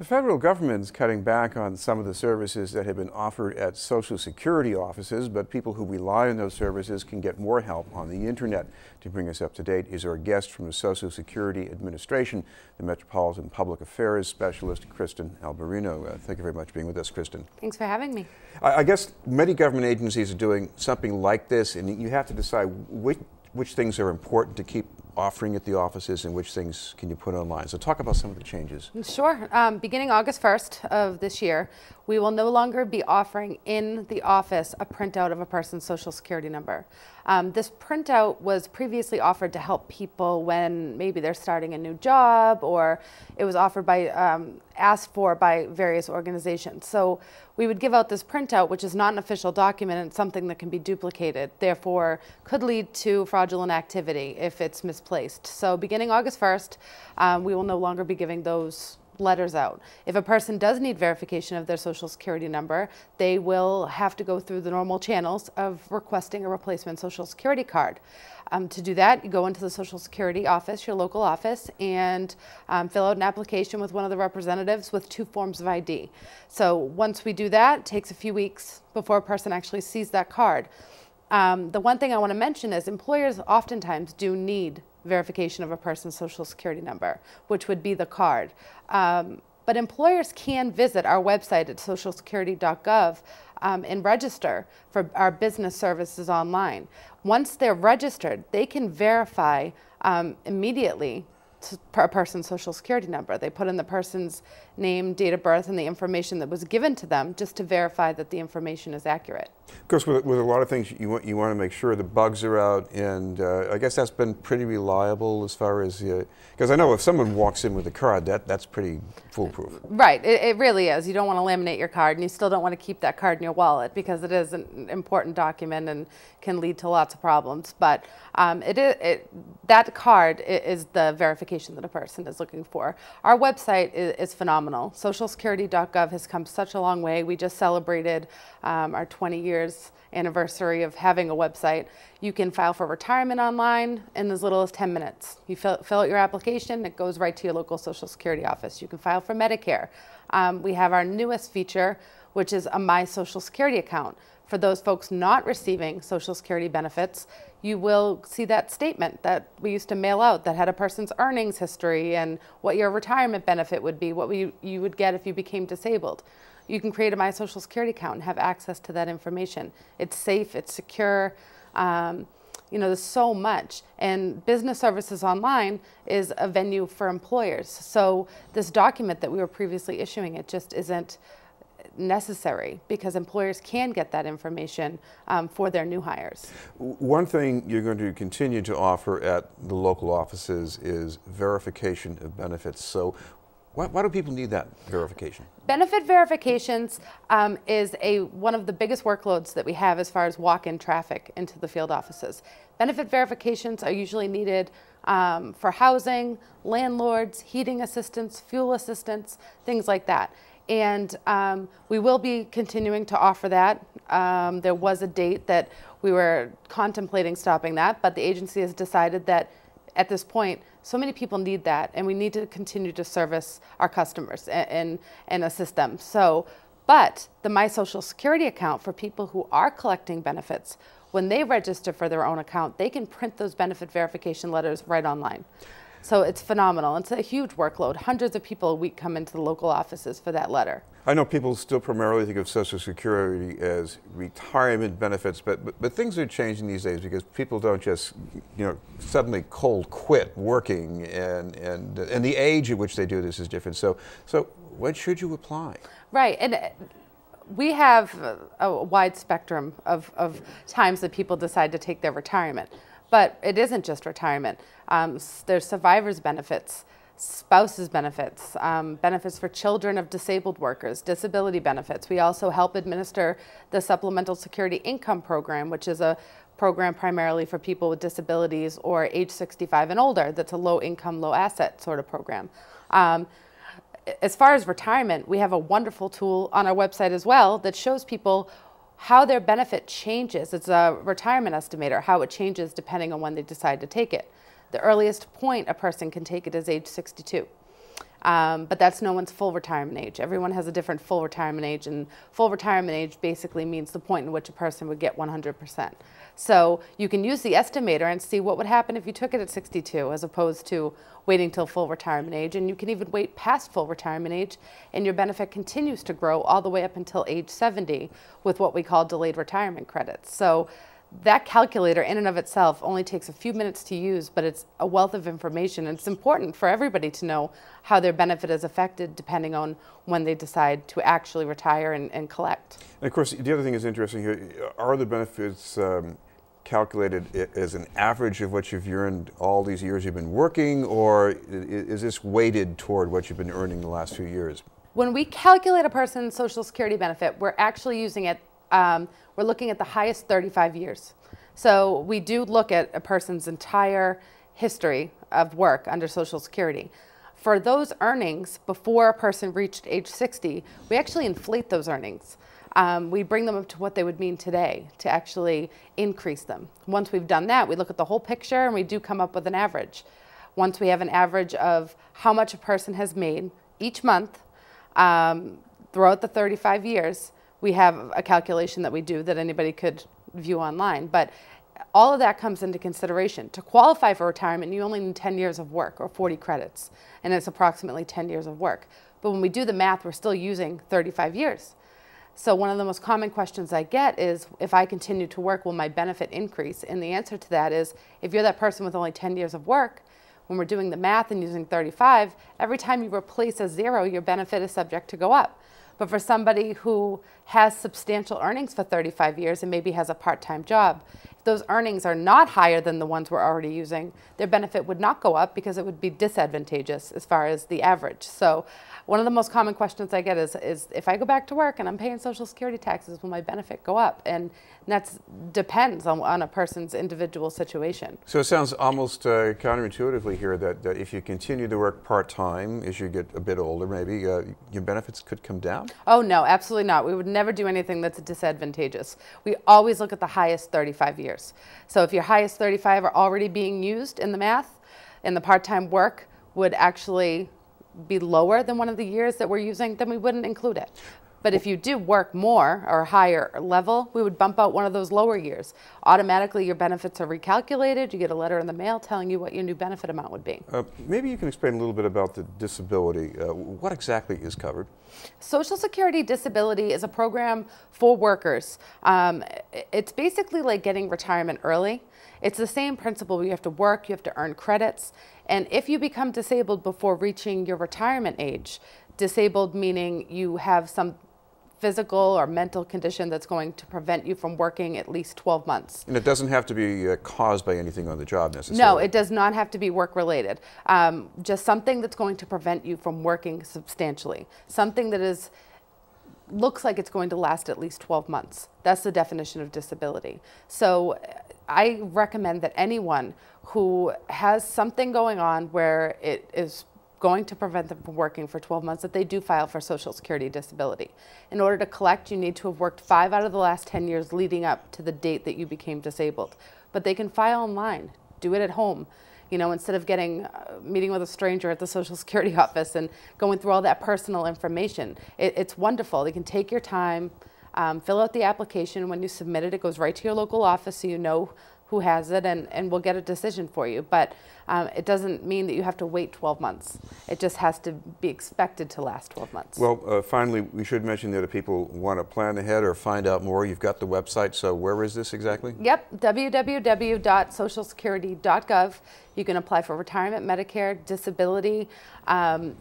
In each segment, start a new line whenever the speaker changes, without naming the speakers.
The federal government is cutting back on some of the services that have been offered at Social Security offices, but people who rely on those services can get more help on the internet. To bring us up to date is our guest from the Social Security Administration, the Metropolitan Public Affairs Specialist, Kristen Alberino. Thank you very much for being with us, Kristen.
Thanks for having me.
I guess many government agencies are doing something like this, and you have to decide which things are important to keep offering at the offices and which things can you put online. So talk about some of the changes.
Sure. Beginning August 1st of this year, we will no longer be offering in the office a printout of a person's Social Security number. This printout was previously offered to help people when maybe they're starting a new job, or it was offered by, asked for by various organizations. So we would give out this printout, which is not an official document and something that can be duplicated, therefore could lead to fraudulent activity if it's misplaced. So beginning August 1st, we will no longer be giving those letters out. If a person does need verification of their Social Security number, they will have to go through the normal channels of requesting a replacement Social Security card. To do that, you go into the Social Security office, your local office, and fill out an application with one of the representatives with 2 forms of ID. So once we do that, it takes a few weeks before a person actually sees that card. The one thing I want to mention is employers oftentimes do need verification of a person's Social Security number, which would be the card. But employers can visit our website at socialsecurity.gov and register for our business services online. Once they're registered, they can verify immediately a person's Social Security number. They put in the person's name, date of birth, and the information that was given to them just to verify that the information is accurate.
Of course, with a lot of things, you want to make sure the bugs are out, and I guess that's been pretty reliable as far as, because I know if someone walks in with a card, that's pretty foolproof.
Right, it really is. You don't want to laminate your card, and you still don't want to keep that card in your wallet because it is an important document and can lead to lots of problems. But that card is the verification that a person is looking for. Our website is phenomenal. Socialsecurity.gov has come such a long way. We just celebrated our 20 years anniversary of having a website. You can file for retirement online in as little as 10 minutes. You fill out your application, it goes right to your local Social Security office. You can file for Medicare. We have our newest feature, which is a My Social Security account. For those folks not receiving Social Security benefits, you will see that statement that we used to mail out that had a person's earnings history and what your retirement benefit would be, what you would get if you became disabled. You can create a My Social Security account and have access to that information. It's safe, it's secure. There's so much. And Business Services Online is a venue for employers. So this document that we were previously issuing, it just isn't necessary because employers can get that information for their new hires.
One thing you're going to continue to offer at the local offices is verification of benefits. So why do people need that verification?
Benefit verifications is one of the biggest workloads that we have as far as walk-in traffic into the field offices. Benefit verifications are usually needed for housing, landlords, heating assistance, fuel assistance, things like that. And we will be continuing to offer that. There was a date that we were contemplating stopping that, but the agency has decided that at this point, so many people need that, and we need to continue to service our customers and assist them. But the My Social Security account for people who are collecting benefits, when they register for their own account, they can print those benefit verification letters right online. So it's phenomenal. It's a huge workload. Hundreds of people a week come into the local offices for that letter.
I know people still primarily think of Social Security as retirement benefits, but things are changing these days because people don't just suddenly cold quit working, and the age at which they do this is different. So when should you apply? Right,
and we have a wide spectrum of times that people decide to take their retirement. But it isn't just retirement. There's survivors benefits, spouses benefits, benefits for children of disabled workers, disability benefits. We also help administer the Supplemental Security Income Program, which is a program primarily for people with disabilities or age 65 and older. That's a low income, low asset sort of program. As far as retirement, we have a wonderful tool on our website as well that shows people how their benefit changes. It's a retirement estimator, how it changes depending on when they decide to take it. The earliest point a person can take it is age 62. But that's no one's full retirement age. Everyone has a different full retirement age, and full retirement age basically means the point in which a person would get 100%. So you can use the estimator and see what would happen if you took it at 62 as opposed to waiting till full retirement age. And you can even wait past full retirement age, and your benefit continues to grow all the way up until age 70 with what we call delayed retirement credits. So that calculator in and of itself only takes a few minutes to use, but it's a wealth of information, and it's important for everybody to know how their benefit is affected depending on when they decide to actually retire and collect.
And of course, the other thing is interesting here, are the benefits calculated as an average of what you've earned all these years you've been working, or is this weighted toward what you've been earning the last few years?
When we calculate a person's Social Security benefit, we're actually using it we're looking at the highest 35 years. So we do look at a person's entire history of work under Social Security. For those earnings before a person reached age 60, we actually inflate those earnings. We bring them up to what they would mean today to actually increase them. Once we've done that, we look at the whole picture and we do come up with an average. Once we have an average of how much a person has made each month throughout the 35 years, we have a calculation that we do that anybody could view online. But all of that comes into consideration. To qualify for retirement, you only need 10 years of work or 40 credits, and it's approximately 10 years of work. But when we do the math, we're still using 35 years. So one of the most common questions I get is, if I continue to work, will my benefit increase? And the answer to that is, if you're that person with only 10 years of work, when we're doing the math and using 35, every time you replace a zero, your benefit is subject to go up. But for somebody who has substantial earnings for 35 years and maybe has a part-time job, if those earnings are not higher than the ones we're already using, their benefit would not go up because it would be disadvantageous as far as the average. So one of the most common questions I get is if I go back to work and I'm paying Social Security taxes, will my benefit go up? And that depends on a person's individual situation.
So it sounds almost counterintuitively here that if you continue to work part-time as you get a bit older, maybe your benefits could come down?
Oh no, absolutely not. We would never do anything that's disadvantageous. We always look at the highest 35 years. So if your highest 35 are already being used in the math, and the part-time work would actually be lower than one of the years that we're using, then we wouldn't include it. But if you do work more or higher level, we would bump out one of those lower years. Automatically, your benefits are recalculated. You get a letter in the mail telling you what your new benefit amount would be.
Maybe you can explain a little bit about the disability. What exactly is covered?
Social Security disability is a program for workers. It's basically like getting retirement early. It's the same principle. You have to work, you have to earn credits. And if you become disabled before reaching your retirement age, disabled meaning you have some physical or mental condition that's going to prevent you from working at least 12 months.
And it doesn't have to be caused by anything on the job necessarily?
No, it does not have to be work-related. Just something that's going to prevent you from working substantially. Something that looks like it's going to last at least 12 months. That's the definition of disability. So I recommend that anyone who has something going on where it is going to prevent them from working for 12 months, that they do file for Social Security disability. In order to collect, you need to have worked 5 out of the last 10 years leading up to the date that you became disabled. But they can file online, do it at home. You know, instead of meeting with a stranger at the Social Security office and going through all that personal information. It's wonderful. You can take your time, fill out the application. When you submit it, it goes right to your local office so you know who has it, and we'll get a decision for you. But it doesn't mean that you have to wait 12 months. It just has to be expected to last 12 months.
Well, finally, we should mention that if people want to plan ahead or find out more, you've got the website. So where is this exactly?
Yep, www.socialsecurity.gov. You can apply for retirement, Medicare, disability.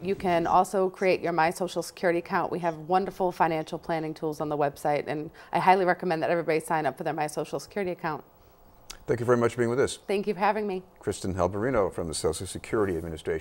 You can also create your My Social Security account. We have wonderful financial planning tools on the website, and I highly recommend that everybody sign up for their My Social Security account.
Thank you very much for being with us.
Thank you for having me.
Kristen Alberino from the Social Security Administration.